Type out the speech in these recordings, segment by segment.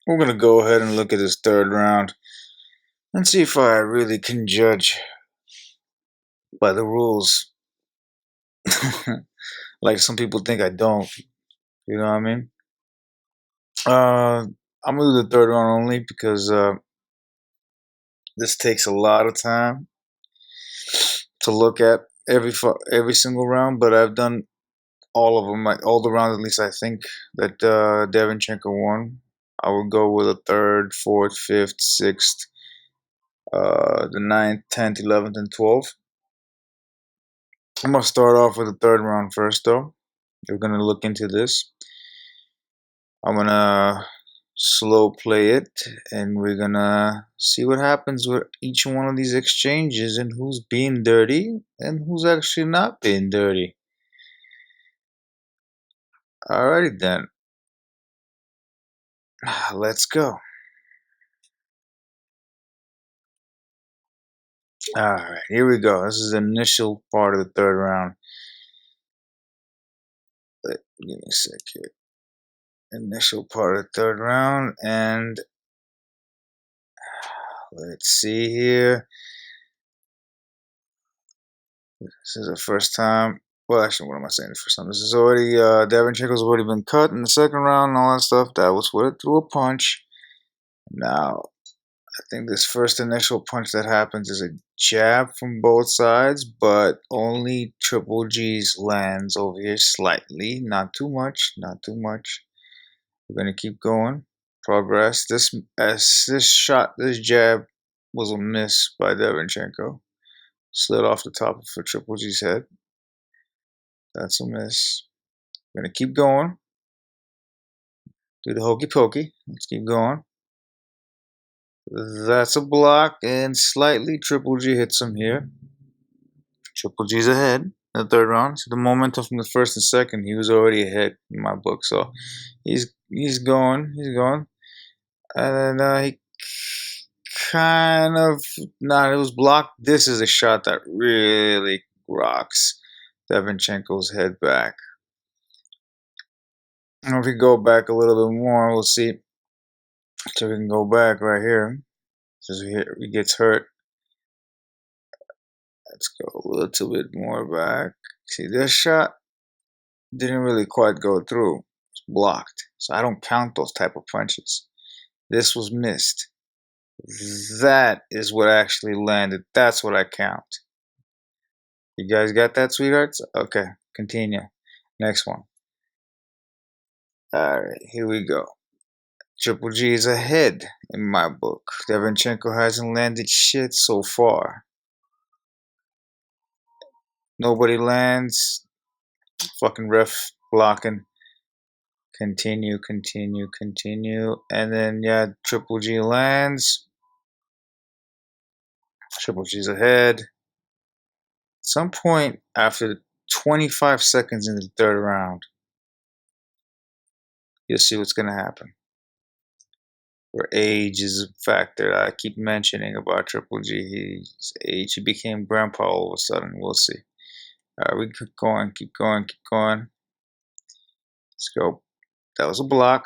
We're gonna go ahead and look at this third round and see if I really can judge by the rules. Like some people think I don't. You know what I mean? I'm gonna do the third round only because this takes a lot of time to look at every single round. But I've done all of them, like all the rounds. At least I think that Derevyanchenko won. I would go with a third, fourth, fifth, sixth, the ninth, 10th, 11th, and 12th. I'm gonna start off with the third round first, though. We're gonna look into this. I'm gonna slow play it, and we're gonna see what happens with each one of these exchanges and who's being dirty and who's actually not being dirty. Alrighty then, let's go. Alright, here we go. This is the initial part of the third round. Give me a sec here. Initial part of the third round, and let's see here. This is the first time. Well, actually, what am I saying? The first time. This is already Derevyanchenko's already been cut in the second round and all that stuff. That was what it threw a punch. Now, I think this first initial punch that happens is a jab from both sides, but only Triple G's lands over here slightly, not too much, not too much. We're gonna keep going, progress. This jab was a miss by Derevyanchenko. Slid off the top of Triple G's head. That's a miss. We're gonna keep going. Do the hokey pokey. Let's keep going. That's a block, and slightly Triple G hits him here. Triple G's ahead in the third round. So the momentum from the first and second, he was already ahead in my book. So he's going, and then he kind of it was blocked. This is a shot that really rocks Derevyanchenko's head back. And if we go back a little bit more, we'll see. So we can go back right here. So he gets hurt. Let's go a little bit more back. See, this shot didn't really quite go through. It's blocked. So I don't count those type of punches. This was missed. That is what actually landed. That's what I count. You guys got that, sweethearts? Okay, continue. Next one. Alright, here we go. Triple G is ahead in my book. Derevyanchenko hasn't landed shit so far. Nobody lands. Fucking ref blocking. Continue. And then, yeah, Triple G lands. Triple G's ahead. At some point after 25 seconds in the third round, you'll see what's going to happen. Where age is a factor I keep mentioning about Triple G. His age, he became grandpa all of a sudden. We'll see. Alright, we keep going. Let's go. That was a block.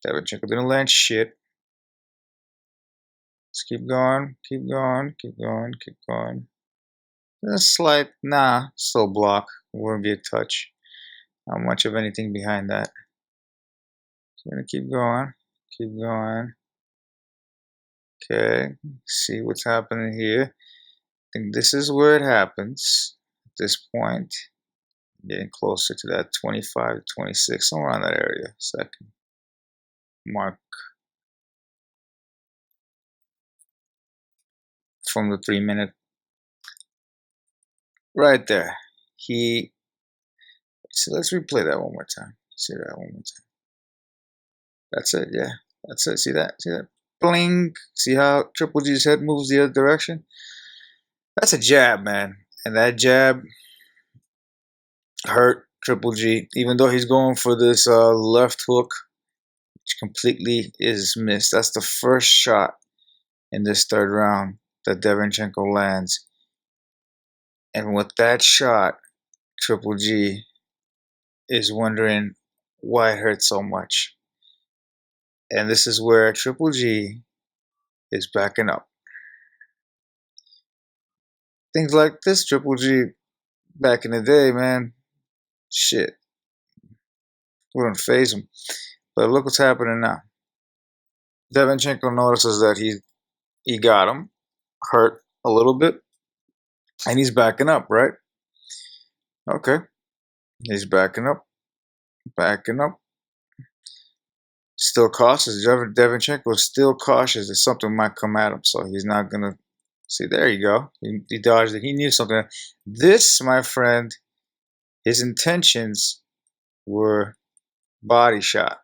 Derevyanchenko didn't land shit. Let's keep going. A slight, still block. Wouldn't be a touch. Not much of anything behind that. So we're gonna keep going. Okay, see what's happening here. I think this is where it happens. At this point, getting closer to that 25 to 26, somewhere around that area. Second mark from the 3 minute. Right there. So let's replay that one more time. See that one more time. That's it, yeah. That's it. See that? Bling. See how Triple G's head moves the other direction? That's a jab, man. And that jab hurt Triple G. Even though he's going for this left hook, which completely is missed. That's the first shot in this third round that Derevyanchenko lands. And with that shot, Triple G is wondering why it hurt so much. And this is where Triple G is backing up. Things like this, Triple G, back in the day, man, shit, wouldn't phase him. But look what's happening now. Derevyanchenko notices that he got him hurt a little bit, and he's backing up, right? Okay, he's backing up, backing up. Still cautious. Derevyanchenko is still cautious that something might come at him, so he's not gonna see. There you go. He dodged it. He knew something. This, my friend, his intentions were body shot,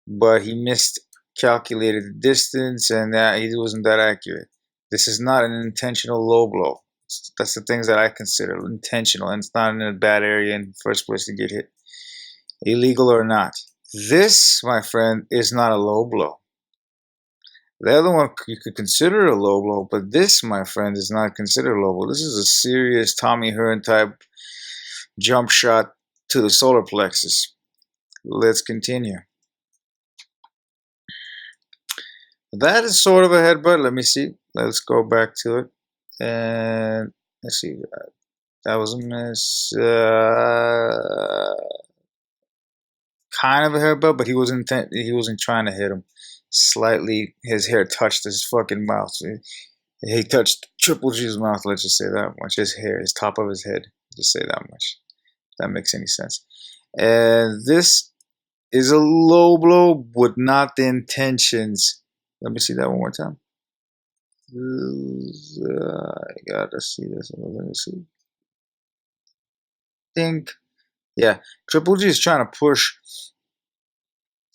but he miscalculated the distance, and that he wasn't that accurate. This is not an intentional low blow. That's the things that I consider intentional, and it's not in a bad area in the first place to get hit, illegal or not. This, my friend, is not a low blow. The other one you could consider a low blow, but this, my friend, is not considered a low blow. This is a serious Tommy Hearn type jump shot to the solar plexus. Let's continue. That is sort of a headbutt. Let me see. Let's go back to it. And let's see. That was a miss. Kind of a headbutt, but he wasn't trying to hit him. Slightly, his hair touched his fucking mouth. He touched Triple G's mouth. Let's just say that much. His hair, his top of his head. Just say that much. If that makes any sense. And this is a low blow with not the intentions. Let me see that one more time. I gotta see this. Let me see. Think. Yeah. Triple G is trying to push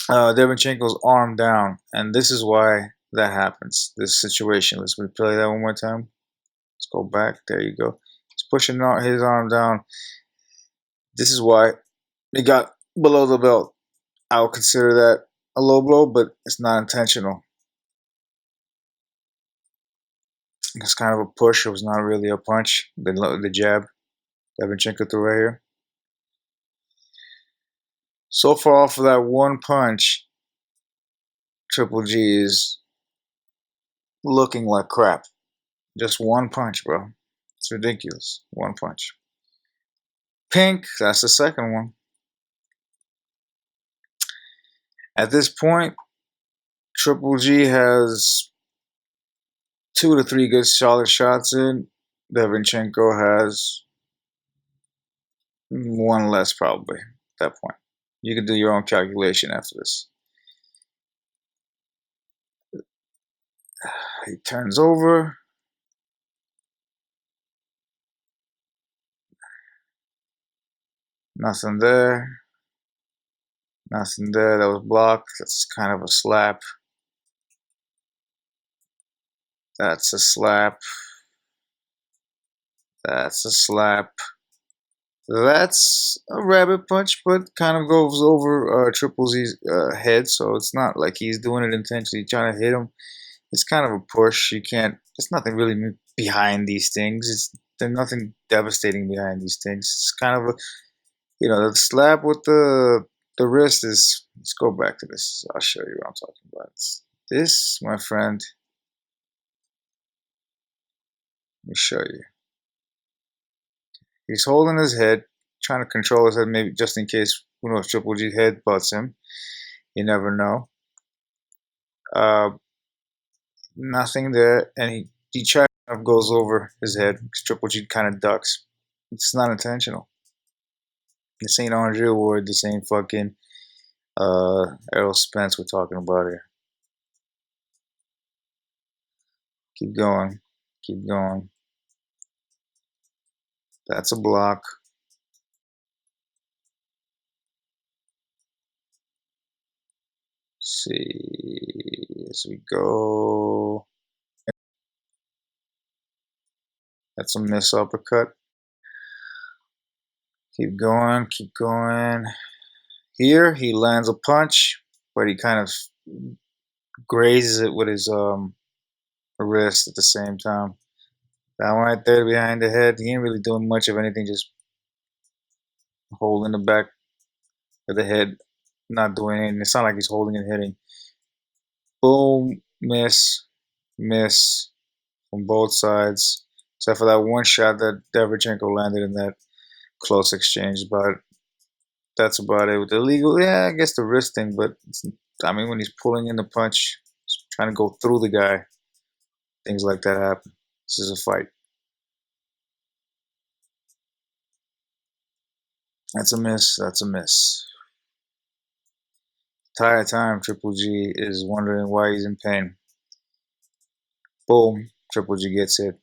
Derevyanchenko's arm down, and this is why that happens. This situation. Let's replay that one more time. Let's go back. There you go. He's pushing his arm down. This is why it got below the belt. I would consider that a low blow, but it's not intentional. It's kind of a push. It was not really a punch. The jab Derevyanchenko threw right here. So far off of that one punch, Triple G is looking like crap. Just one punch, bro. It's ridiculous. One punch. Pink, that's the second one. At this point, Triple G has 2 to 3 good solid shots in. Derevyanchenko has 1 less probably at that point. You can do your own calculation after this. He turns over. Nothing there. Nothing there. That was blocked. That's kind of a slap. That's a slap. That's a slap. That's a rabbit punch, but kind of goes over Triple Z's head, so it's not like he's doing it intentionally, trying to hit him. It's kind of a push. You can't. There's nothing really behind these things. There's nothing devastating behind these things. It's kind of a, the slap with the wrist is. Let's go back to this. I'll show you what I'm talking about. This, my friend. Let me show you. He's holding his head, trying to control his head, maybe just in case, who knows, Triple G head butts him. You never know. Nothing there, and he kind of goes over his head. Triple G kind of ducks. It's not intentional. This ain't Andre Ward. This ain't fucking Errol Spence we're talking about here. Keep going. Keep going. That's a block. Let's see, as we go. That's a miss uppercut. Keep going, keep going. Here, he lands a punch, but he kind of grazes it with his wrist at the same time. That one right there behind the head, he ain't really doing much of anything, just holding the back of the head, not doing anything. It's not like he's holding and hitting. Boom, miss, miss from both sides, except for that one shot that Derevyanchenko landed in that close exchange. But that's about it. With the legal, yeah, I guess the wrist thing, but I mean, when he's pulling in the punch, he's trying to go through the guy, things like that happen. This is a fight. That's a miss. That's a miss. Entire time, Triple G is wondering why he's in pain. Boom, Triple G gets hit.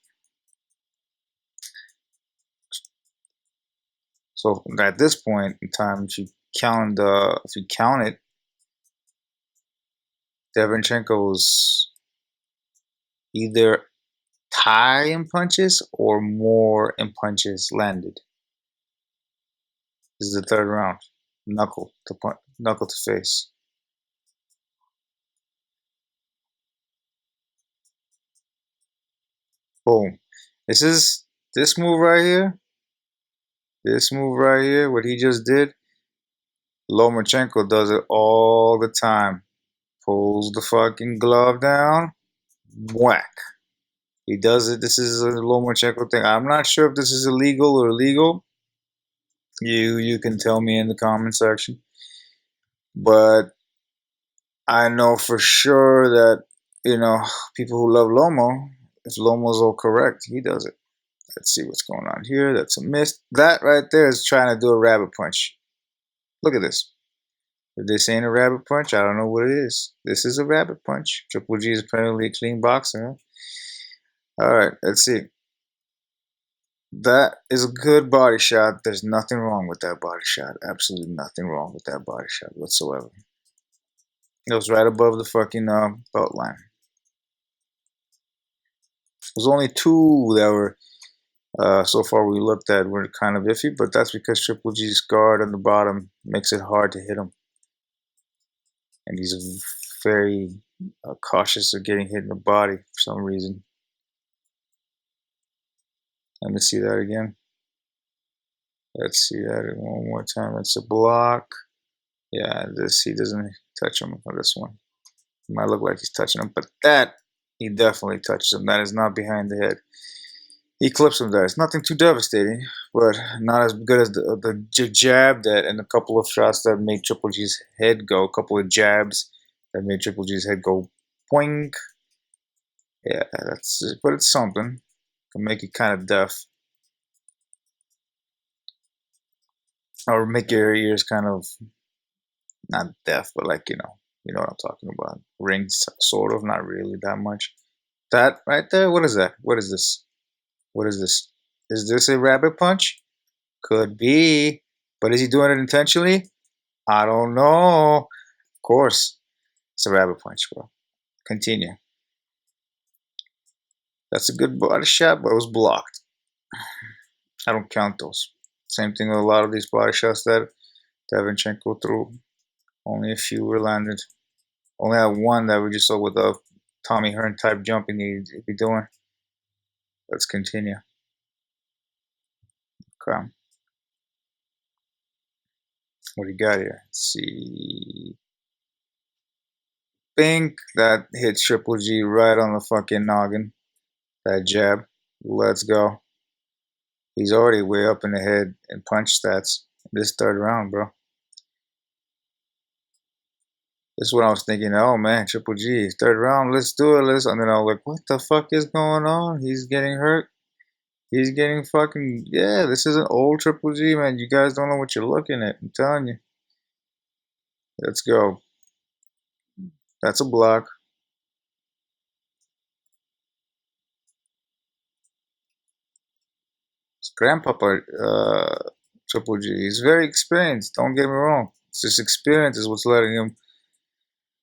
So at this point in time, if you count it, Derevyanchenko's either tie in punches or more in punches landed. This is the third round. Knuckle to face. Boom. This move right here. This move right here, what he just did, Lomachenko does it all the time. Pulls the fucking glove down, whack. He does it. This is a Lomachenko thing. I'm not sure if this is illegal or legal. You can tell me in the comment section. But I know for sure that, people who love Lomo, if Lomo's all correct, he does it. Let's see what's going on here. That's a miss. That right there is trying to do a rabbit punch. Look at this. If this ain't a rabbit punch, I don't know what it is. This is a rabbit punch. Triple G is apparently a clean boxer. All right, let's see. That is a good body shot. There's nothing wrong with that body shot. Absolutely nothing wrong with that body shot whatsoever. It was right above the fucking belt line. There's only two that were, so far we looked at, were kind of iffy, but that's because Triple G's guard on the bottom makes it hard to hit him. And he's very cautious of getting hit in the body for some reason. Let me see that again. Let's see that one more time. That's a block. Yeah, he doesn't touch him on this one. It might look like he's touching him, but that, he definitely touches him. That is not behind the head. He clips him there. It's nothing too devastating, but not as good as the jab that, and a couple of shots that made Triple G's head go, a couple of jabs that made Triple G's head go poing. Yeah, but it's something. Can make it kind of deaf. Or make your ears kind of, not deaf, but like, you know what I'm talking about. Rings, sort of, not really that much. That right there, what is that? What is this? What is this? Is this a rabbit punch? Could be. But is he doing it intentionally? I don't know. Of course, it's a rabbit punch, bro. Continue. That's a good body shot, but it was blocked. I don't count those. Same thing with a lot of these body shots that Derevyanchenko threw. Only a few were landed. Only had one that we just saw with the Tommy Hearn type jumping he'd be doing. Let's continue. Okay. What do you got here? Let's see. Bink. That hits Triple G right on the fucking noggin. That jab. Let's go. He's already way up in the head in punch stats this third round, bro. This is what I was thinking. Oh man, Triple G, third round, let's do it. And then I was like, what the fuck is going on? He's getting hurt. He's getting fucking, yeah, this is an old Triple G, man. You guys don't know what you're looking at. I'm telling you. Let's go. That's a block. It's Grandpapa Triple G. He's very experienced. Don't get me wrong. It's just experience is what's letting him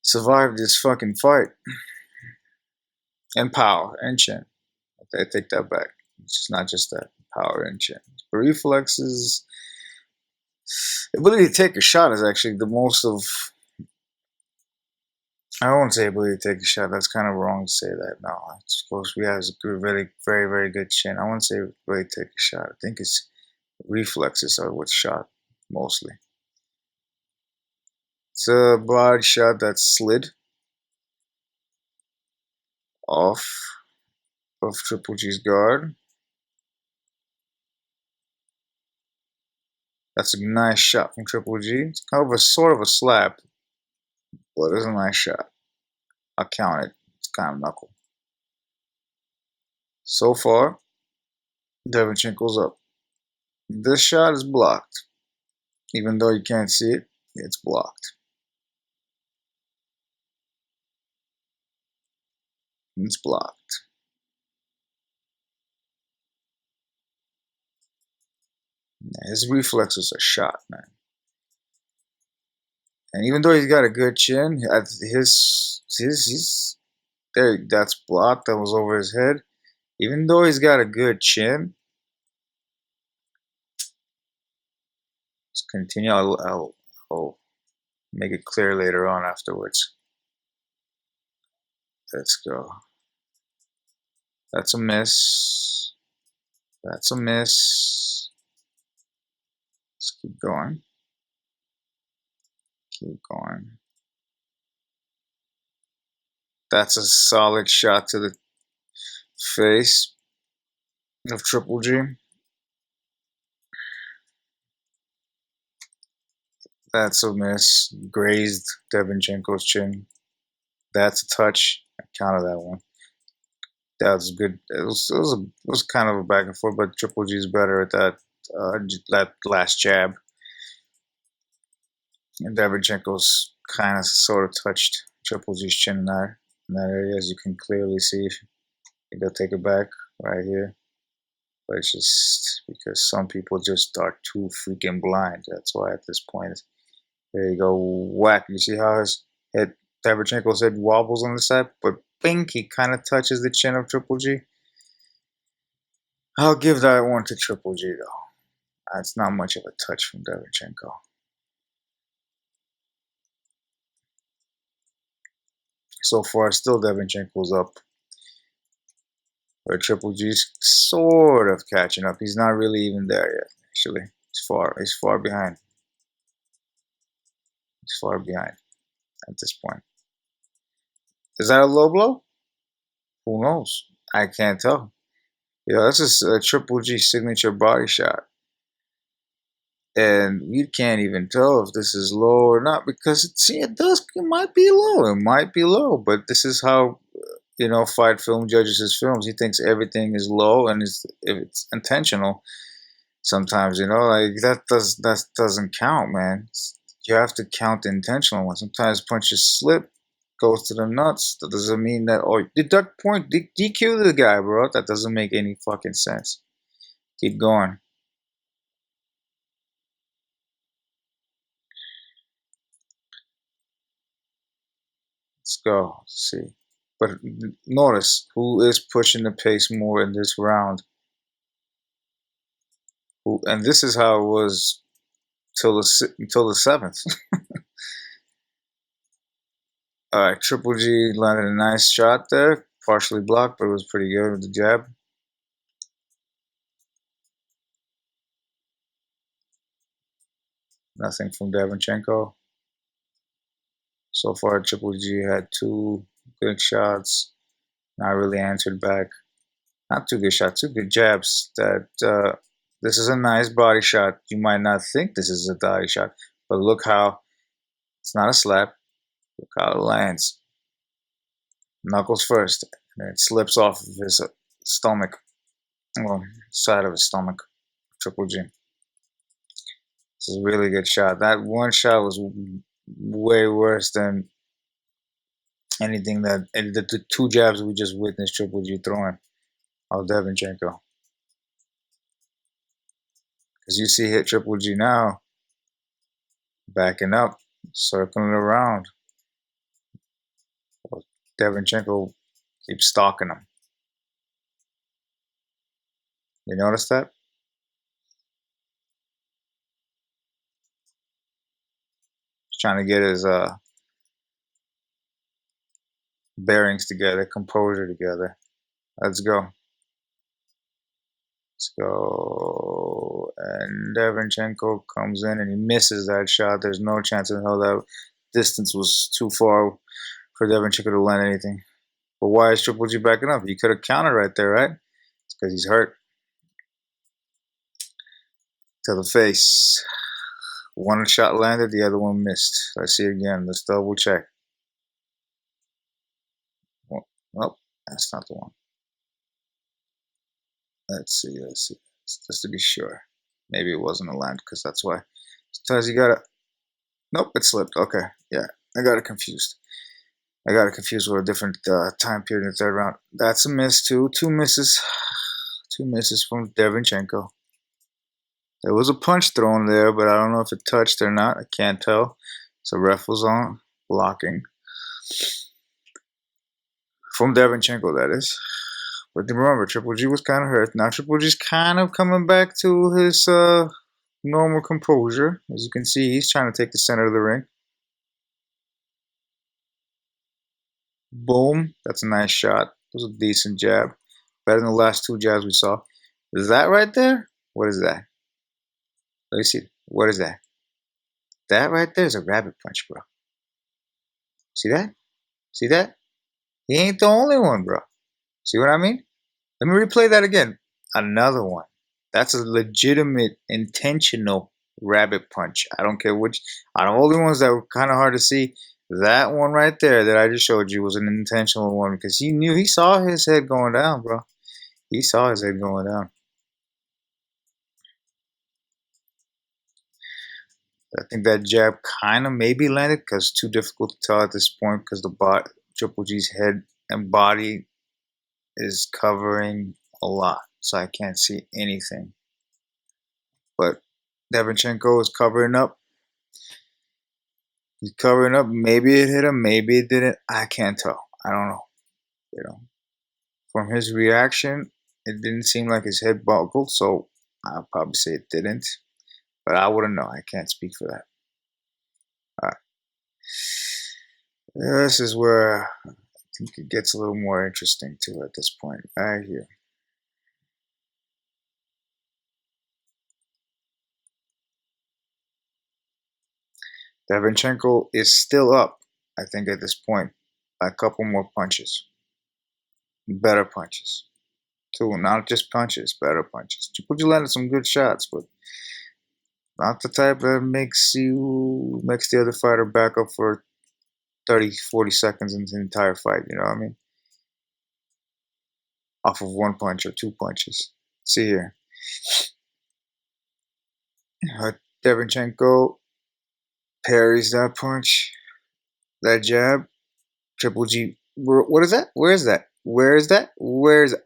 survive this fucking fight. And power and chin. I take that back. It's not just that. Power and chin. But reflexes. Ability to take a shot is actually the most of. I don't want to say ability to take a shot. That's kind of wrong to say that. No, it's supposed to be has a good, very, very, very good chin. I want to say ability to take a shot. I think it's reflexes are what's shot mostly. It's a body shot that's slid. off of Triple G's guard. That's a nice shot from Triple G. It's kind of a sort of a slap, but it's a nice shot. I'll count it. It's kind of knuckle. So far, Derevyanchenko's up. This shot is blocked. Even though you can't see it, it's blocked. It's blocked. His reflexes are shot, man. And even though he's got a good chin, he's there. That's blocked. That was over his head. Even though he's got a good chin, let's continue. I'll make it clear later on afterwards. Let's go. That's a miss. That's a miss. Let's keep going. Keep going. That's a solid shot to the face of Triple G. That's a miss. Grazed Derevyanchenko's chin. That's a touch. I counted that one. That was good. It was kind of a back and forth, but Triple G's better at that last jab. And Derevyanchenko's kind of sort of touched Triple G's chin in that area, as you can clearly see. They'll take it back right here. But it's just because some people just are too freaking blind. That's why at this point, there you go, whack. You see how his head, Derevyanchenko's head wobbles on the side, but bing, he kind of touches the chin of Triple G. I'll give that one to Triple G though. That's not much of a touch from Derevyanchenko. So far, still Derevyanchenko's up. But Triple G's sort of catching up. He's not really even there yet, actually. He's far behind. He's far behind at this point. Is that a low blow? Who knows? I can't tell. This is a Triple G signature body shot. And we can't even tell if this is low or not because it might be low. It might be low, but this is how Fight Film judges his films. He thinks everything is low, and if it's intentional, sometimes like that doesn't count, man. You have to count the intentional one. Sometimes punches slip, goes to the nuts. That doesn't mean that did that point DQ the guy, bro. That doesn't make any fucking sense. Keep going. Let's go. Let's see. But notice who is pushing the pace more in this round. And this is how it was until the 7th. All right, Triple G landed a nice shot there, partially blocked, but it was pretty good with the jab. Nothing from Derevyanchenko. So far, Triple G had 2 good shots, not really answered back. Not 2 good shots, 2 good jabs. This is a nice body shot. You might not think this is a body shot, but look how it's not a slap. Look how it lands. Knuckles first, and it slips off of his stomach, well, side of his stomach. Triple G. This is a really good shot. That one shot was way worse than anything the 2 jabs we just witnessed Triple G throwing of Derevyanchenko. Because you see hit Triple G now, backing up, circling around. Derevyanchenko keeps stalking him. You notice that? He's trying to get his bearings together, composure together. Let's go. Let's go. And Derevyanchenko comes in and he misses that shot. There's no chance in hell that distance was too far for Derevyanchenko to land anything. But why is Triple G backing up? He could have countered right there, right? It's because he's hurt. To the face. One shot landed, the other one missed. Let's see again. Let's double check. Oh, that's not the one. Let's see. Just to be sure. Maybe it wasn't a land, because that's why. Sometimes you gotta... Nope, it slipped. Okay, yeah. I got it confused. with a different time period in the third round. That's a miss, too. Two misses. Two misses from Derevyanchenko. There was a punch thrown there, but I don't know if it touched or not. I can't tell. So ref was on blocking. From Derevyanchenko, that is. But remember, Triple G was kind of hurt. Now Triple G's kind of coming back to his normal composure. As you can see, he's trying to take the center of the ring. Boom. That's a nice shot. That was a decent jab. Better than the last two jabs we saw. Is that right there? What is that? Let me see. What is that? That right there is a rabbit punch, bro. See that? See that? He ain't the only one, bro. See what I mean? Let me replay that again. Another one. That's a legitimate, intentional rabbit punch. I don't care which. Out of all the ones that were kind of hard to see, that one right there that I just showed you was an intentional one because he saw his head going down, bro. He saw his head going down. I think that jab kind of maybe landed because it's too difficult to tell at this point because Triple G's head and body is covering a lot, so I can't see anything. But Derevyanchenko is covering up. He's covering up. Maybe it hit him. Maybe it didn't. I can't tell. I don't know. You know, from his reaction, it didn't seem like his head buckled, so I'll probably say it didn't. But I wouldn't know. I can't speak for that. All right. This is where I think it gets a little more interesting too at this point. Right here. Derevyanchenko is still up, I think, at this point. By a couple more punches. Better punches. Too, not just punches, better punches. Triple G landed some good shots, but not the type that makes the other fighter back up for 30, 40 seconds into the entire fight, you know what I mean? Off of one punch or two punches. See here. Derevyanchenko parries that punch, that jab. Triple G, what is that? Where is that?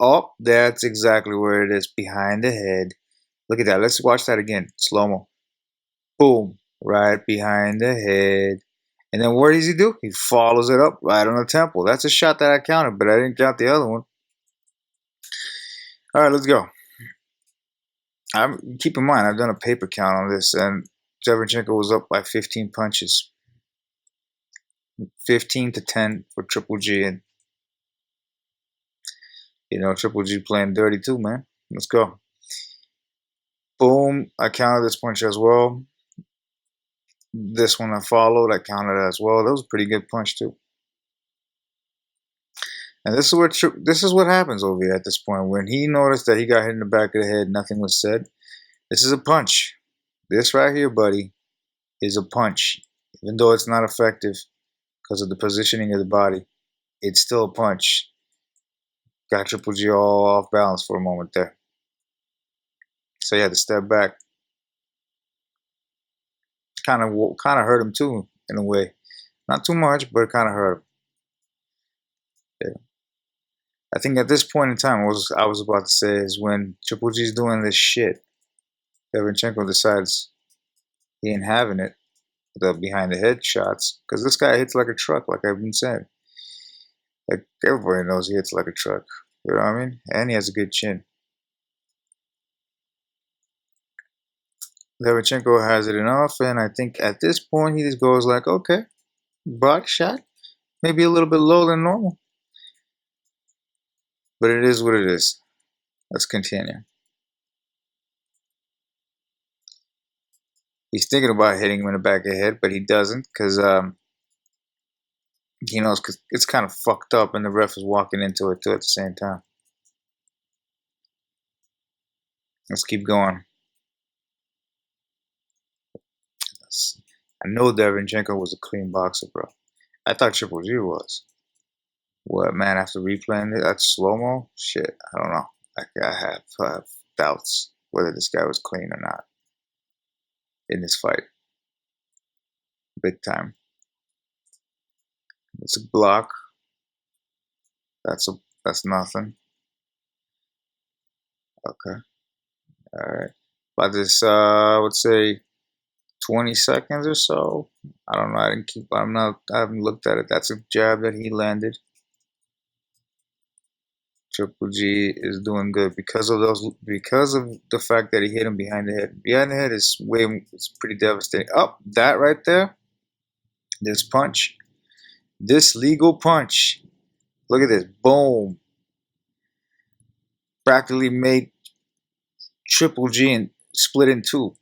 Oh, that's exactly where it is, behind the head. Look at that. Let's watch that again. Slow-mo. Boom. Right behind the head. And then what does he do? He follows it up right on the temple. That's a shot that I counted, but I didn't count the other one. All right, let's go. Keep in mind, I've done a paper count on this, and Derevyanchenko was up by 15 punches. 15-10 for Triple G. And, Triple G playing dirty too, man. Let's go. Boom. I counted this punch as well. This one I followed. I counted as well. That was a pretty good punch too. And this is what happens over here at this point. When he noticed that he got hit in the back of the head, nothing was said. This is a punch. This right here, buddy, is a punch. Even though it's not effective because of the positioning of the body, it's still a punch. Got Triple G all off balance for a moment there. So he had to step back. Kind of hurt him too, in a way. Not too much, but it kind of hurt him. Yeah. I think at this point in time, what I was about to say is when Triple G's doing this shit, Derevyanchenko decides he ain't having it, the behind the head shots, because this guy hits like a truck, like I've been saying. Like everybody knows he hits like a truck. You know what I mean? And he has a good chin. Derevyanchenko has it enough, and I think at this point he just goes like, okay, body shot, maybe a little bit lower than normal. But it is what it is. Let's continue. He's thinking about hitting him in the back of the head, but he doesn't because He knows because it's kind of fucked up, and the ref is walking into it too at the same time. Let's keep going. I know Derevyanchenko was a clean boxer, bro. I thought Triple G was. What, man, after replaying it, that's slow-mo? Shit, I don't know. I have doubts whether this guy was clean or not in this fight. Big time. It's a block. That's nothing. Okay. Alright. About this I would say 20 seconds or so. I don't know. I haven't looked at it. That's a jab that he landed. Triple G is doing good because of the fact that he hit him behind the head. Behind the head it's pretty devastating. Oh, that right there. This punch. This legal punch. Look at this. Boom. Practically made Triple G and split in two.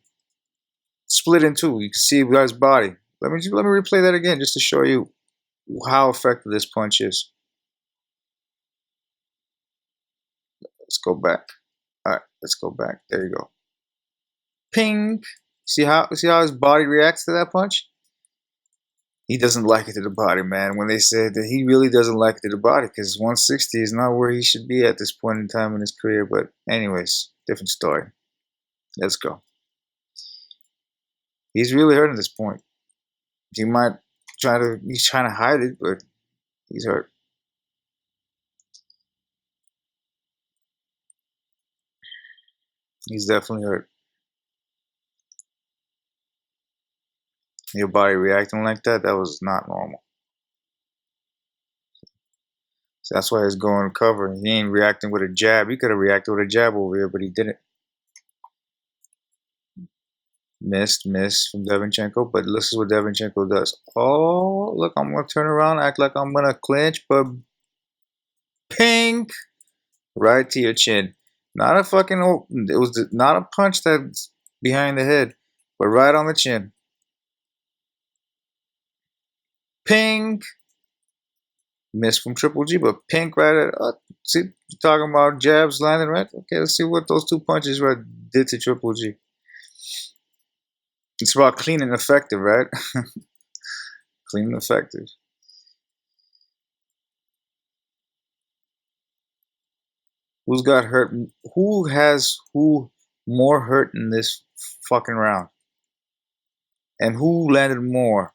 Split in two. You can see the guy's body. Let me replay that again just to show you how effective this punch is. Let's go back. All right, let's go back. There you go. Ping. See how his body reacts to that punch? He doesn't like it to the body, man. When they said that he really doesn't like it to the body because 160 is not where he should be at this point in time in his career. But anyways, different story. Let's go. He's really hurt at this point. He's trying to hide it, but he's hurt. He's definitely hurt. Your body reacting like that was not normal. So that's why he's going cover. He ain't reacting with a jab. He could have reacted with a jab over here, but he didn't. Miss from Derevyanchenko, but this is what Derevyanchenko does. Oh, look, I'm going to turn around, act like I'm going to clinch, but ping, right to your chin. Not a fucking, it was not a punch that's behind the head, but right on the chin. Ping. Miss from Triple G, but pink right at, see, you're talking about jabs landing right? Okay, let's see what those two punches right did to Triple G. It's about clean and effective, right? Clean and effective. Who's got hurt? Who has who more hurt in this fucking round? And who landed more?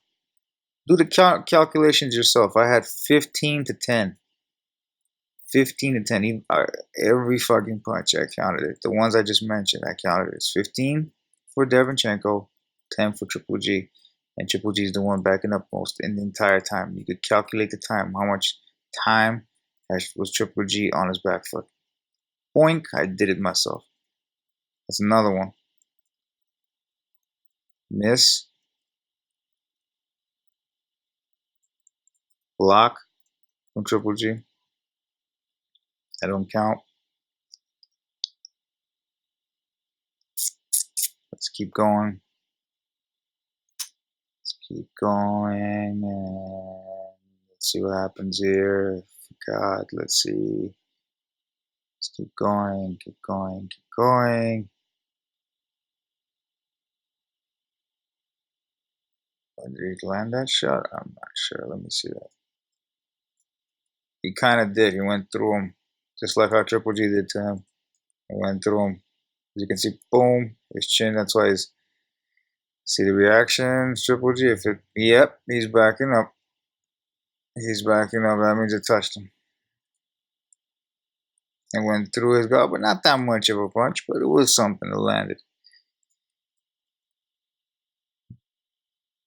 Do the calculations yourself. I had 15 to 10. 15 to 10. Every fucking punch, I counted it. The ones I just mentioned, I counted it. It's 15 for Derevyanchenko, 10 for Triple G. And Triple G is the one backing up most in the entire time. You could calculate the time. How much time was Triple G on his back foot? Boink, I did it myself. That's another one. Miss. Block from Triple G. I don't count. Let's keep going. Let's keep going. And let's see what happens here. God, let's see. Let's keep going, keep going, keep going. Did he land that shot? I'm not sure. Let me see that. He kind of did. He went through him, just like how Triple G did to him. He went through him. As you can see, boom, his chin. That's why he's. See the reaction, Triple G. Yep, he's backing up. He's backing up. That means it touched him. It went through his gut, but not that much of a punch, but it was something that landed.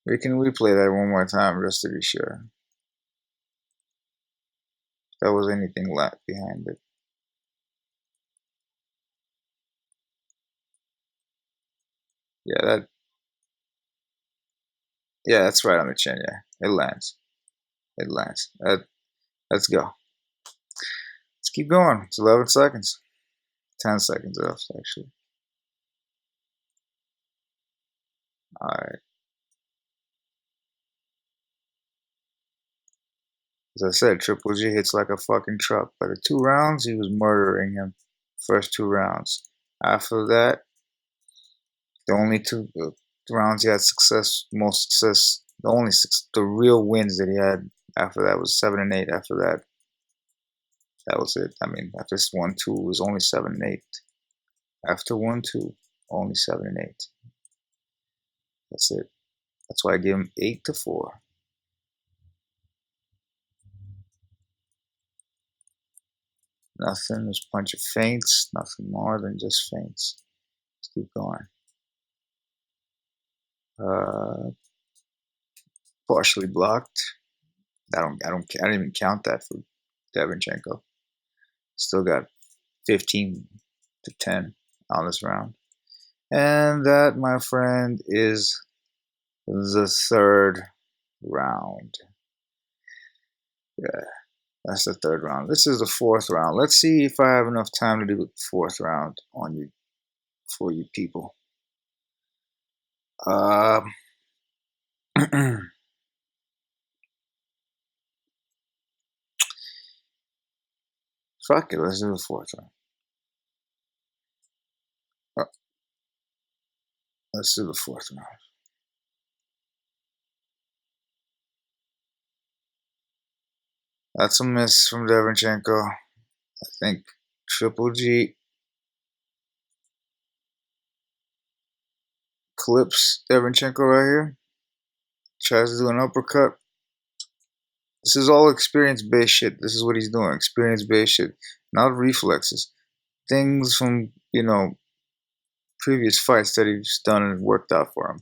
We can replay that one more time just to be sure. If there was anything left behind it. Yeah, that's right on the chin, yeah. It lands. It lands. Let's go. Let's keep going. It's 11 seconds. 10 seconds left, actually. Alright. As I said, Triple G hits like a fucking truck. By the 2 rounds, he was murdering him. First 2 rounds. After that, the only two rounds he had most success. The real wins that he had after that was 7 and 8. After that, that was it. I mean, after this 1-2, it was only 7 and 8. After 1-2, only 7 and 8. That's it. That's why I gave him 8-4. Nothing. There's a bunch of feints. Nothing more than just feints. Let's keep going. Partially blocked. I didn't even count that for Derevyanchenko. Still got 15-10 on this round. And that, my friend, is the third round. Yeah, that's the third round. This is the fourth round. Let's see if I have enough time to do the fourth round for you people. Fuck it, let's do the fourth round. Let's do the fourth round. That's a miss from Derevyanchenko. I think Triple G clips Derevyanchenko right here. Tries to do an uppercut. This is all experience-based shit. This is what he's doing. Experience-based shit. Not reflexes. Things from, previous fights that he's done and worked out for him.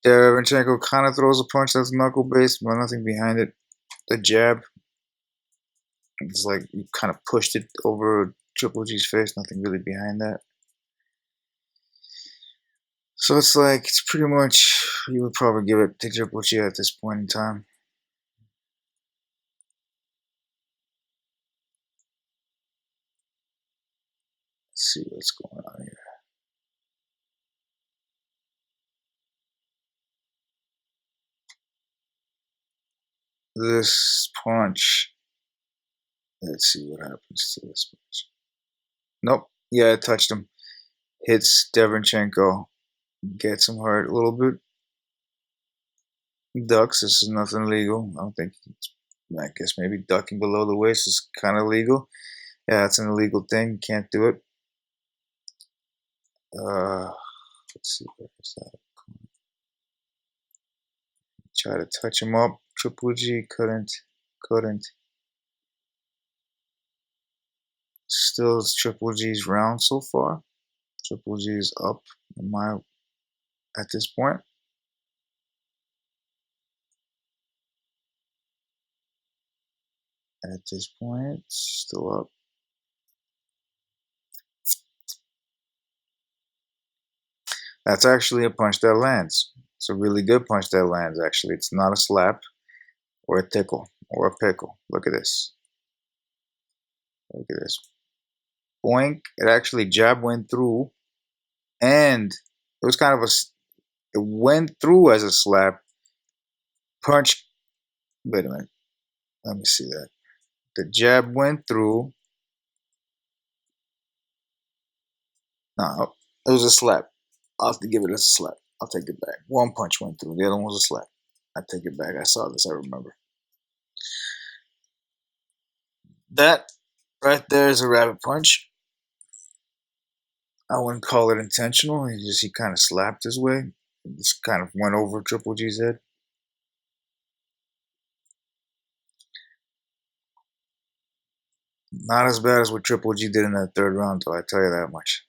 Derevyanchenko kind of throws a punch that's knuckle-based, but nothing behind it. The jab. It's like you kind of pushed it over Triple G's face. Nothing really behind that. So it's like, it's pretty much, you would probably give it to Triple G at this point in time. Let's see what's going on here. This punch. Let's see what happens to this punch. Nope. Yeah, it touched him. Hits Derevyanchenko. Gets him hurt a little bit. Ducks. This is nothing legal. I don't think. I guess maybe ducking below the waist is kind of legal. Yeah, it's an illegal thing. You can't do it. Let's see. Where is that? Try to touch him up. Triple G couldn't. Still, it's Triple G's round so far. Triple G is up at this point. At this point, still up. That's actually a punch that lands. It's a really good punch that lands, actually. It's not a slap or a tickle or a pickle. Look at this. Look at this. Boink. It actually jab went through, and it was kind of it went through as a slap. Punch. Wait a minute. Let me see that. The jab went through. No, it was a slap. I'll have to give it as a slap. I'll take it back. One punch went through. The other one was a slap. I take it back. I saw this. I remember. That right there is a rabbit punch. I wouldn't call it intentional. He kind of slapped his way. It just kind of went over Triple G's head. Not as bad as what Triple G did in that third round, though. I tell you that much.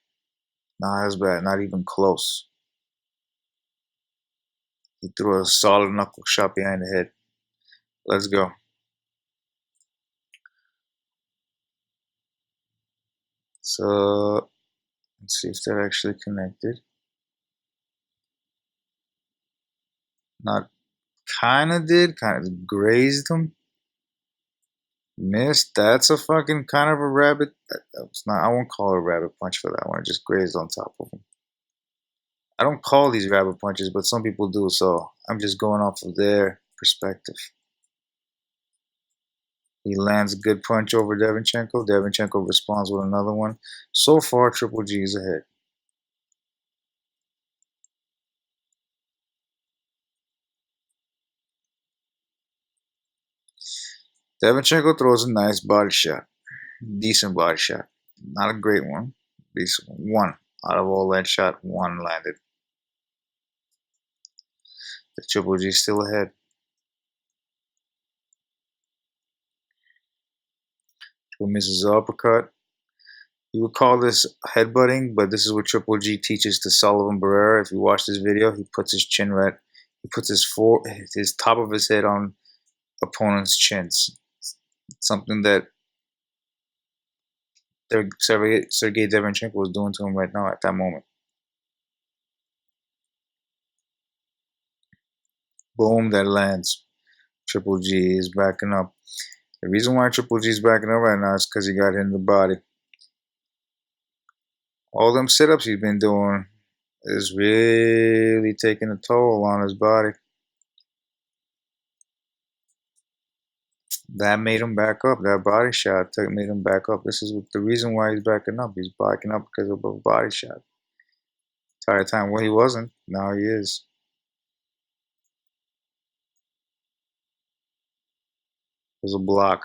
Not as bad. Not even close. He threw a solid knuckle shot behind the head. Let's go. So, let's see if that actually connected. Not kind of did. Kind of grazed him. Missed. That's a fucking kind of a rabbit. That was not. I won't call it a rabbit punch for that one. It just grazed on top of him. I don't call these rabbit punches, but some people do. So I'm just going off of their perspective. He lands a good punch over Derevyanchenko. Derevyanchenko responds with another one. So far, Triple G is ahead. Derevyanchenko throws a nice body shot. Decent body shot. Not a great one. Decent one. Out of all that shot, one landed. The Triple G still ahead. Triple misses the uppercut. You would call this headbutting, but this is what Triple G teaches to Sullivan Barrera. If you watch this video, he puts his chin right. He puts his top of his head on opponent's chins. Something that Sergiy Derevyanchenko was doing to him right now at that moment. Boom, that lands. Triple G is backing up. The reason why Triple G is backing up right now is because he got hit in the body. All them sit-ups he's been doing is really taking a toll on his body. That made him back up. That body shot made him back up. This is the reason why he's backing up. He's backing up because of a body shot. Entire time, well, he wasn't. Now he is. There's a block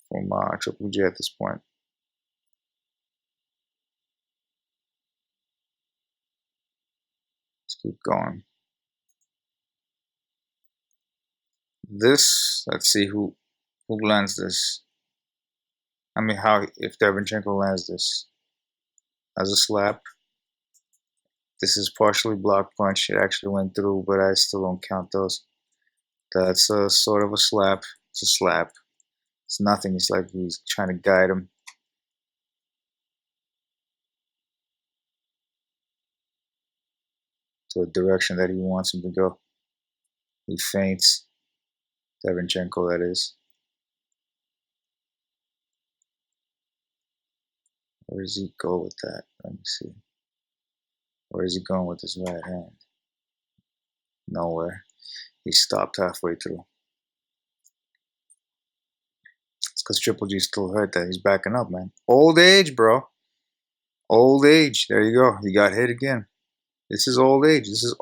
from Triple G at this point. Let's keep going. This, let's see who lands this. I mean, if Derevyanchenko lands this as a slap. This is partially block punch. It actually went through, but I still don't count those. That's a sort of a slap. It's a slap. It's nothing. It's like he's trying to guide him to a direction that he wants him to go. He feints. Derevyanchenko, that is. Where does he go with that? Let me see. Where is he going with his right hand? Nowhere. He stopped halfway through. It's because Triple G still hurt that. He's backing up, man. Old age, bro. Old age. There you go. He got hit again. This is old age. This is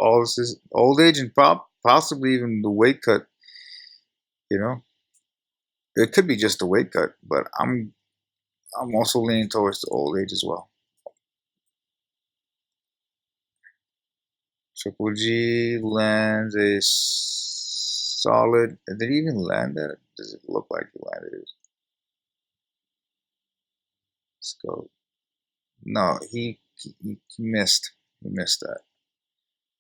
old age and possibly even the weight cut. You know, it could be just the weight cut, but I'm also leaning towards the old age as well. Triple G lands a solid. Did he even land that? Does it look like he landed it? Let's go. No, he missed. He missed that.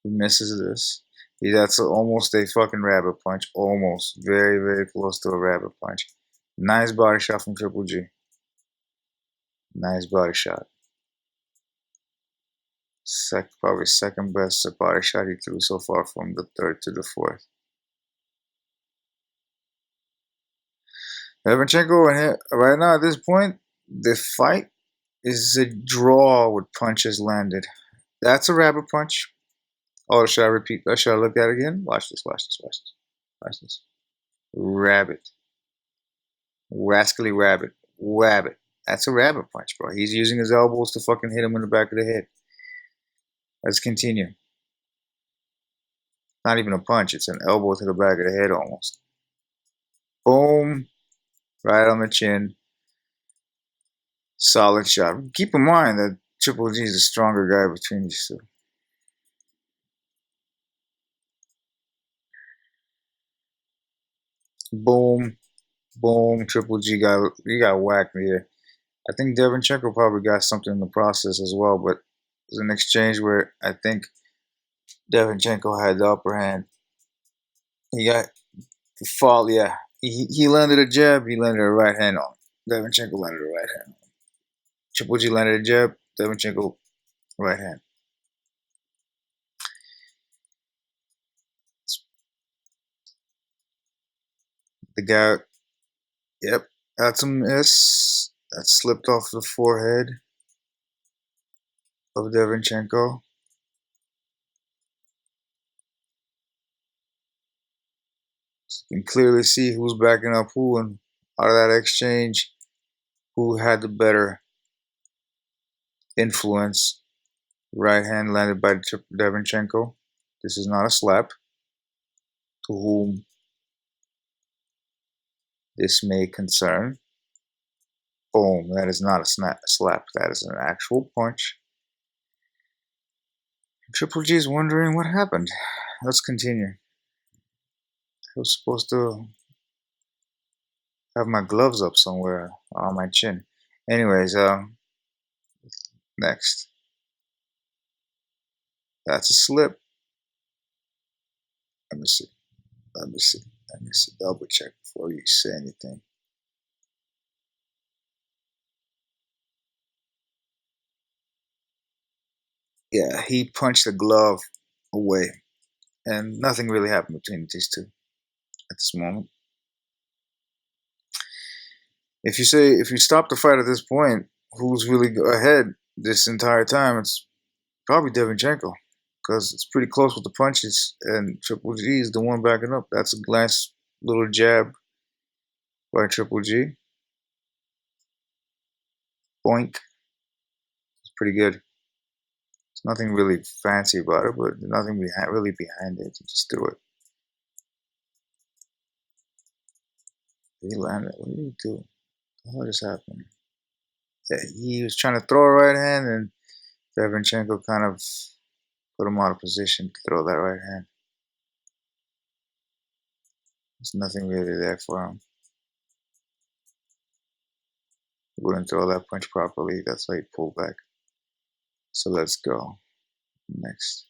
He misses this. That's almost a fucking rabbit punch. Almost. Very, very close to a rabbit punch. Nice body shot from Triple G. Nice body shot. Probably second best body shot he threw so far from the third to the fourth. Derevyanchenko, right now at this point, the fight is a draw with punches landed. That's a rabbit punch. Oh, should I repeat? Should I look at it again? Watch this, watch this, watch this. Watch this. Rabbit. Rascally rabbit. Rabbit. That's a rabbit punch, bro. He's using his elbows to fucking hit him in the back of the head. Let's continue. Not even a punch. It's an elbow to the back of the head almost. Boom. Right on the chin. Solid shot. Keep in mind that Triple G is the stronger guy between these two. Boom. Boom. Triple G got whacked here. I think Derevyanchenko probably got something in the process as well, but there's an exchange where I think Derevyanchenko had the upper hand. He got the fall, yeah. He landed a jab, he landed a right hand on. Derevyanchenko landed a right hand on. Triple G landed a jab, Derevyanchenko right hand. The guy, yep, that's a miss. That slipped off the forehead of Derevyanchenko. So you can clearly see who's backing up who out of that exchange, who had the better influence. Right hand landed by Derevyanchenko. This is not a slap. To whom this may concern. Boom. That is not a slap. That is an actual punch. Triple G is wondering what happened. Let's continue. I was supposed to have my gloves up somewhere on my chin. Anyways, next. That's a slip. Let me see. Let me see. Let me see. Double check before you say anything. Yeah, he punched the glove away, and nothing really happened between these two at this moment. If you stop the fight at this point, who's really ahead this entire time? It's probably Derevyanchenko, because it's pretty close with the punches, and Triple G is the one backing up. That's a nice little jab by Triple G. Boink. It's pretty good. There's nothing really fancy about it, but nothing really behind it. You just do it. Did he land it? What did he do? What just happened? Yeah, he was trying to throw a right hand, and Derevyanchenko kind of put him out of position to throw that right hand. There's nothing really there for him. He wouldn't throw that punch properly. That's why he pulled back. So let's go. Next.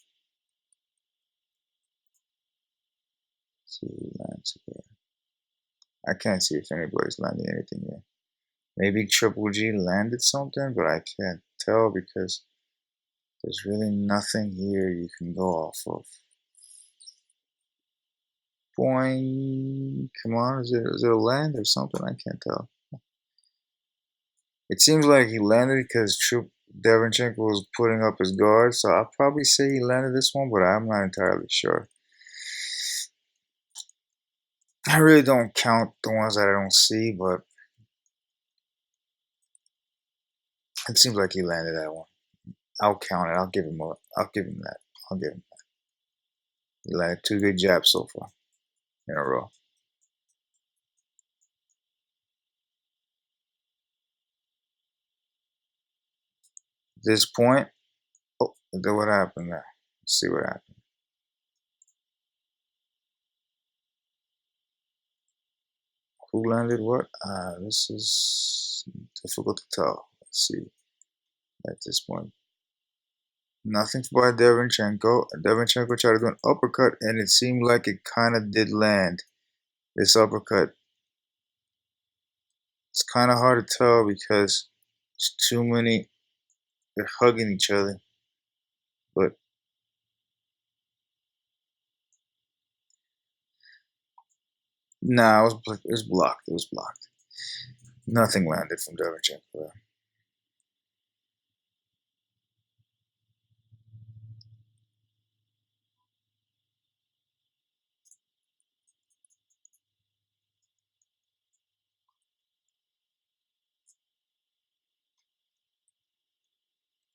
See who lands there. I can't see if anybody's landing anything here. Maybe Triple G landed something, but I can't tell because there's really nothing here you can go off of. Boing. Come on, is it a land or something? I can't tell. It seems like he landed because Derevyanchenko was putting up his guard, so I'll probably say he landed this one, but I'm not entirely sure. I really don't count the ones that I don't see, but it seems like he landed that one. I'll count it. I'll give him that. I'll give him that. He landed 2 good jabs so far in a row. At this point, oh, then what happened there? Let's see what happened. Who landed what? This is difficult to tell. Let's see. At this point, nothing by Derevyanchenko. Derevyanchenko tried to do an uppercut, and it seemed like it kind of did land. This uppercut. It's kind of hard to tell because it's too many. They're hugging each other, but nah, it was blocked. It was blocked. Nothing landed from Derevyanchenko.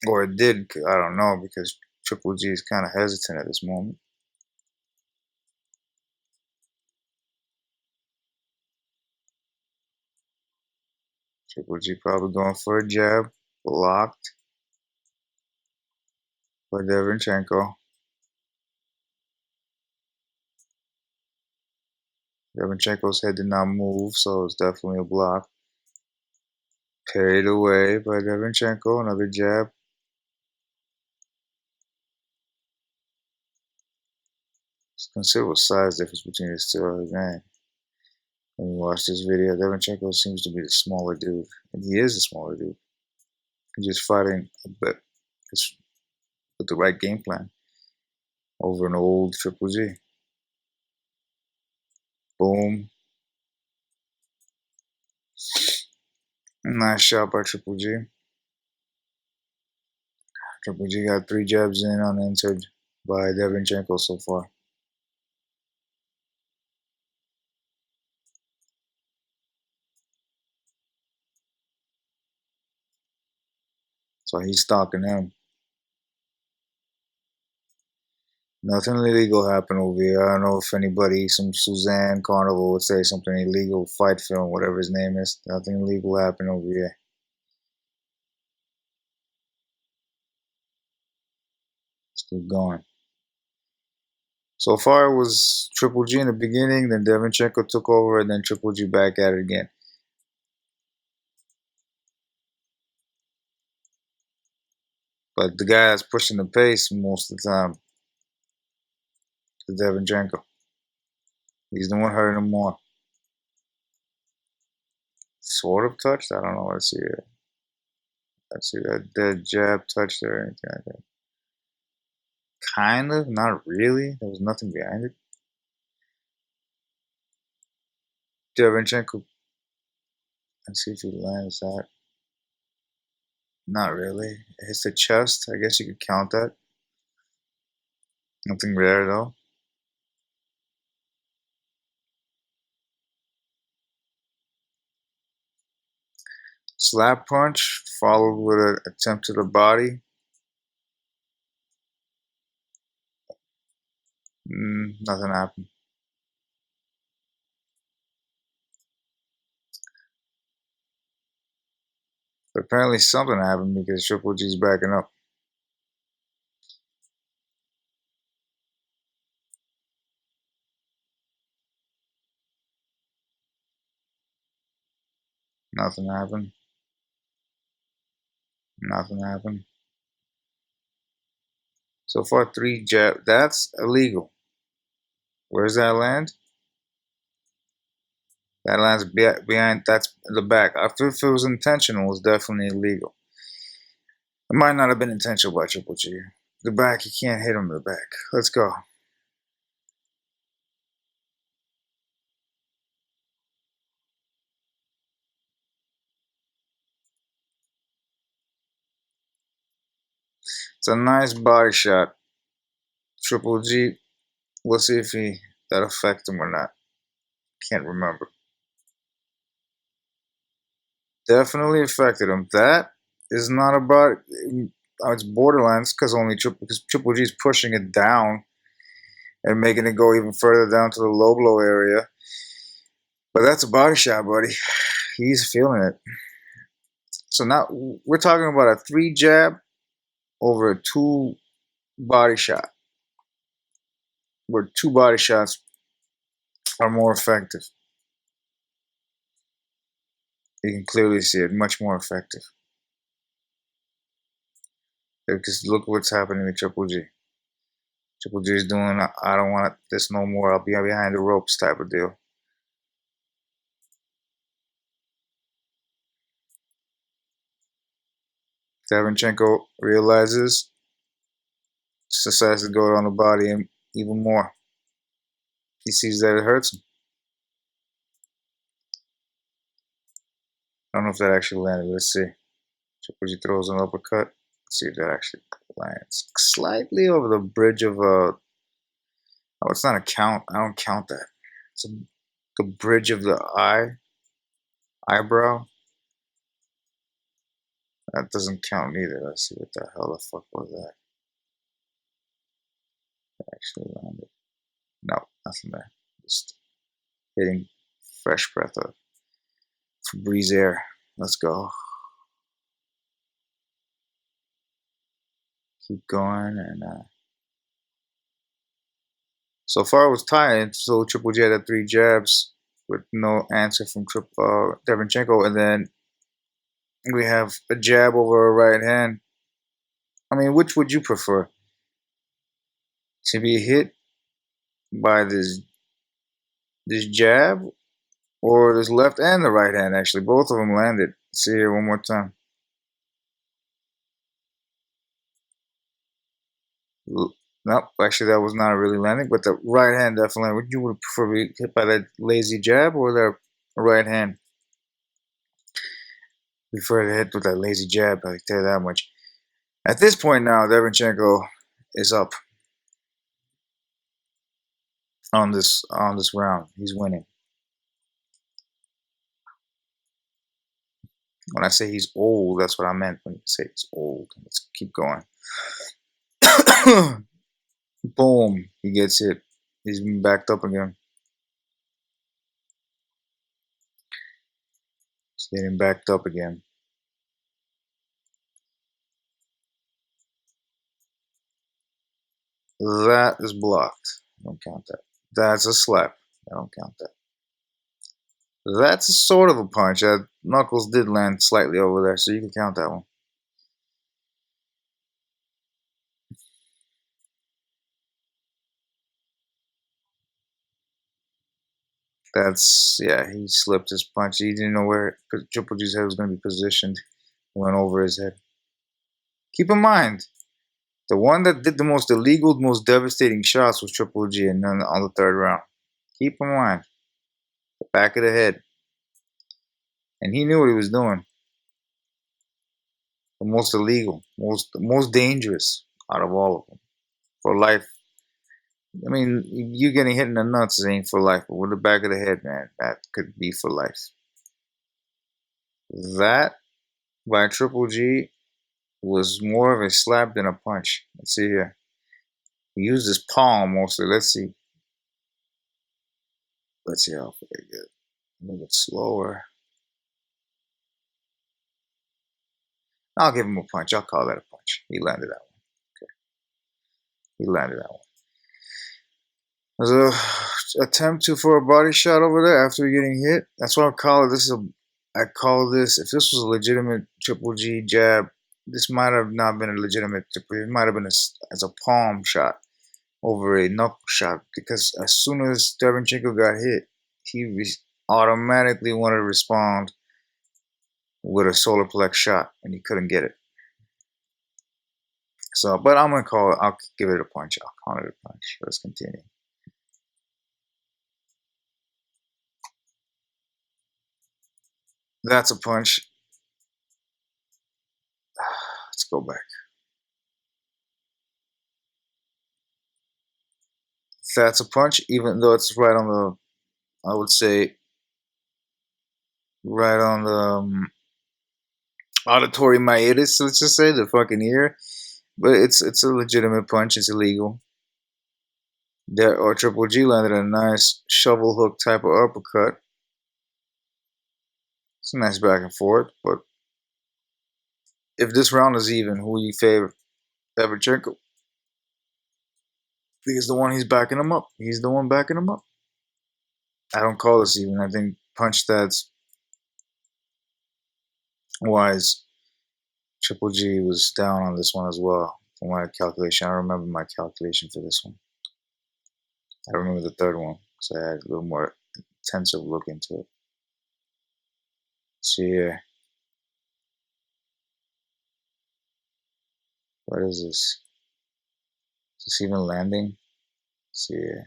Or it did. I don't know because Triple G is kind of hesitant at this moment. Triple G probably going for a jab. Blocked by Derevyanchenko. Derevyanchenko's head did not move, so it's definitely a block. Carried away by Derevyanchenko. Another jab. There's considerable size difference between these two. Man, when you watch this video, Derevyanchenko seems to be the smaller dude, and he is the smaller dude. He's just fighting a bit with the right game plan over an old Triple G. Boom. Nice shot by Triple G. Triple G got 3 jabs in unanswered by Derevyanchenko so far. So he's stalking him. Nothing illegal happened over here. I don't know if anybody, some Suzanne Carnival would say something illegal, fight film, whatever his name is. Nothing illegal happened over here. Let's keep going. So far it was Triple G in the beginning, then Derevyanchenko took over, and then Triple G back at it again. But the guy that's pushing the pace most of the time is Derevyanchenko. He's the one hurting him more. Sort of touched? I don't know. Let's see it. Let's see that dead jab touched or anything like that. Kind of, not really. There was nothing behind it. Derevyanchenko. Let's see if he lands that. Not really. It hits the chest. I guess you could count that. Nothing rare though. Slap punch followed with an attempt to the body. Nothing happened. But apparently something happened because Triple G's backing up. Nothing happened. Nothing happened. So far, 3 jab. That's illegal. Where's that land? That lands behind. That's the back. After if it was intentional, it's definitely illegal. It might not have been intentional by Triple G. The back, you can't hit him in the back. Let's go. It's a nice body shot. Triple G. We'll see if that affects him or not. Can't remember. Definitely affected him. That is not about. It's borderline because Triple G is pushing it down and making it go even further down to the low blow area. But that's a body shot, buddy. He's feeling it. So now we're talking about a 3 jab over a 2 body shot, where 2 body shots are more effective. You can clearly see it, much more effective. Because look what's happening to Triple G. Triple G is doing, I don't want this no more. I'll be behind the ropes type of deal. Derevyanchenko realizes, decides to go on the body and even more. He sees that it hurts him. I don't know if that actually landed. Let's see. Triple G throws an uppercut. Let's see if that actually lands. Slightly over the bridge of oh, it's not a count. I don't count that. It's the bridge of the eyebrow. That doesn't count either. Let's see what the hell the fuck was that. It actually landed. No, nothing there. Just hitting fresh breath of Febreze air. Let's go. Keep going, and so far it was tied. So Triple G had 3 jabs with no answer from Derevyanchenko, and then we have a jab over a right hand. I mean, which would you prefer? To be hit by this jab, or this left and the right hand? Actually, both of them landed. Let's see here one more time. Nope, actually that was not really landing, but the right hand definitely. Would you prefer to be hit by that lazy jab or the right hand? Prefer to hit with that lazy jab, I can tell you that much. At this point now, Derevyanchenko is up on this round. He's winning. When I say he's old, that's what I meant when you say he's old. Let's keep going. Boom. He gets hit. He's been backed up again. He's getting backed up again. That is blocked. I don't count that. That's a slap. I don't count that. That's a sort of a punch. Knuckles did land slightly over there, so you can count that one. That's, yeah, he slipped his punch. He didn't know where Triple G's head was going to be positioned. Went over his head. Keep in mind, the one that did the most illegal, most devastating shots was Triple G, and then on the third round. Keep in mind, the back of the head. And he knew what he was doing. The most illegal, most dangerous out of all of them. For life. I mean, you getting hit in the nuts ain't for life, but with the back of the head, man, that could be for life. That by Triple G was more of a slap than a punch. Let's see here. He used his palm mostly. Let's see. Let's see how far they get. A little bit slower. I'll give him a punch. I'll call that a punch. He landed that one. Okay. He landed that one. There's a attempt for a body shot over there after getting hit. That's what I call it. I call this, if this was a legitimate Triple G jab, this might have not been a legitimate, it might have been as a palm shot over a knuckle shot, because as soon as Derevyanchenko got hit, he automatically wanted to respond with a solar plex shot, and he couldn't get it. So, but I'm going to call it, I'll give it a punch. I'll count it a punch. Let's continue. That's a punch. Let's go back. That's a punch, even though it's right on the, I would say, right on the auditory meatus, let's just say, the fucking ear. But it's a legitimate punch. It's illegal. There, or Triple G landed a nice shovel hook type of uppercut. It's a nice back and forth, but if this round is even, who you favor? Derevyanchenko. He's the one he's backing him up. He's the one backing him up. I don't call this even. I think punch stats wise, Triple G was down on this one as well. From my calculation, I remember my calculation for this one. I remember the third one, so I had a little more intensive look into it. See here. What is this? Is this even landing? See here.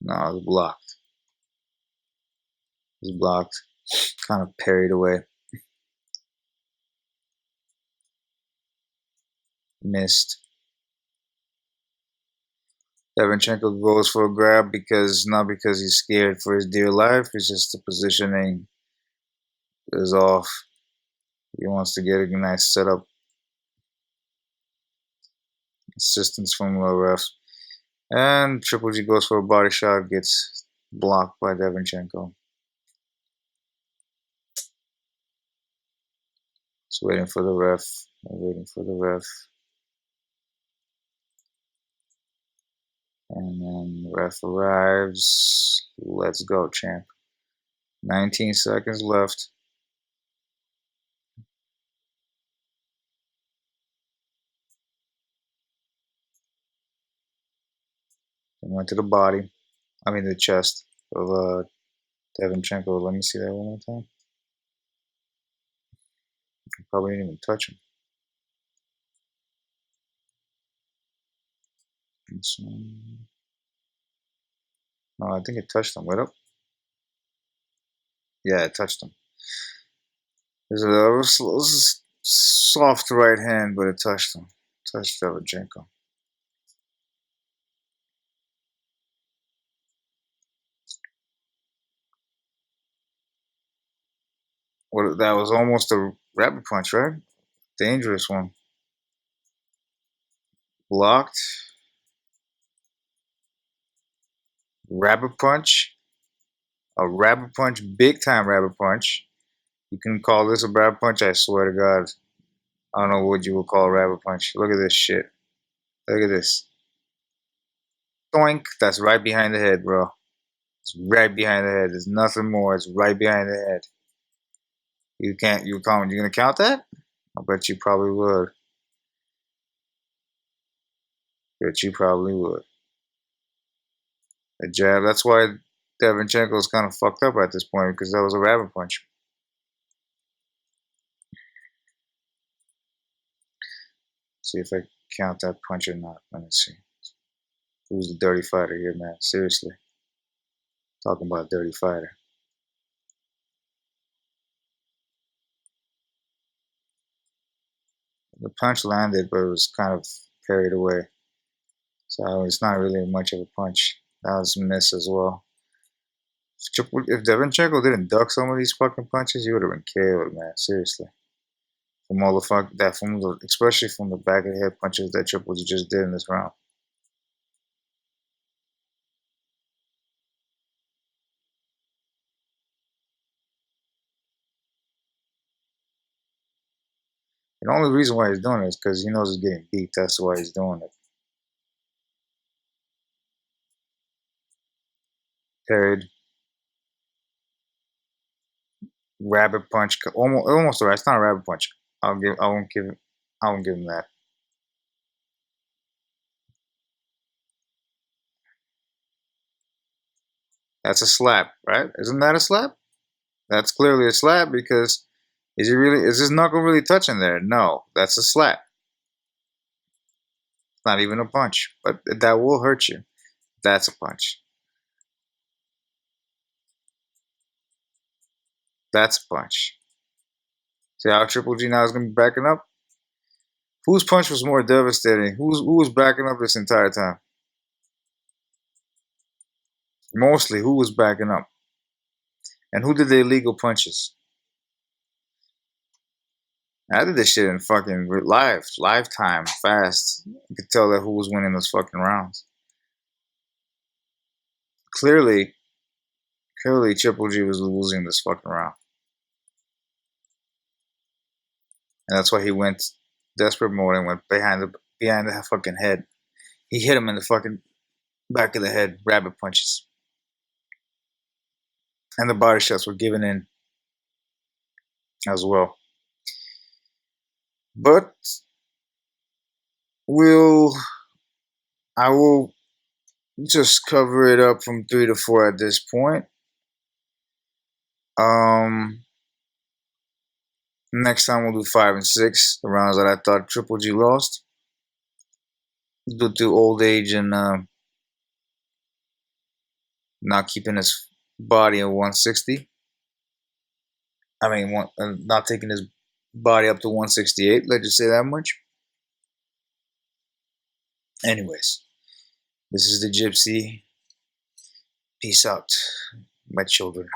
No, it's blocked. It's blocked. Kind of parried away. Missed. Derevyanchenko goes for a grab because, not because he's scared for his dear life, it's just the positioning is off. He wants to get a nice setup. Assistance from the ref. And Triple G goes for a body shot, gets blocked by Derevyanchenko. Just waiting for the ref. Waiting for the ref. And then the ref arrives. Let's go, champ. 19 seconds left. He went to the body. I mean the chest of Derevyanchenko. Let me see that one more time. I probably didn't even touch him. No, I think it touched him. Wait up. Yeah, it touched him. There's a soft right hand, but it touched him. Touched Derevyanchenko. What, that was almost a rabbit punch, right? Dangerous one. Blocked. Rabbit punch. A rabbit punch. Big time rabbit punch. You can call this a rabbit punch, I swear to God. I don't know what you would call a rabbit punch. Look at this shit. Look at this. Doink. That's right behind the head, bro. It's right behind the head. There's nothing more. It's right behind the head. You can't, you gonna count that? I bet you probably would. Bet you probably would. A jab. That's why Derevyanchenko is kind of fucked up at this point, because that was a rabbit punch. See if I count that punch or not. Let me see. Who's the dirty fighter here, man? Seriously. Talking about dirty fighter. The punch landed, but it was kind of parried away. So it's not really much of a punch. That was a miss as well. If Derevyanchenko didn't duck some of these fucking punches, he would have been KO'd, man. Seriously. From all the especially from the back of the head punches that Triple G just did in this round. The only reason why he's doing it is because he knows he's getting beat. That's why he's doing it. Parried. Rabbit punch. Almost right. It's not a rabbit punch. I won't give him that. That's a slap, right? Isn't that a slap? That's clearly a slap, because is his knuckle really touching there? No, that's a slap. It's not even a punch, but that will hurt you. That's a punch. That's a punch. See how Triple G now is going to be backing up? Whose punch was more devastating? Who was backing up this entire time? Mostly, who was backing up? And who did the illegal punches? I did this shit in fucking live time, fast. You could tell that who was winning those fucking rounds. Clearly Triple G was losing this fucking round. And that's why he went desperate mode and went behind the fucking head. He hit him in the fucking back of the head, rabbit punches. And the body shots were given in as well. But I will just cover it up from 3 to 4 at this point. Next time we'll do 5 and 6, the rounds that I thought Triple G lost due to old age and not keeping his body at 160. I mean, not taking his body up to 168. Let's just say that much. Anyways, this is the Gypsy. Peace out, my children.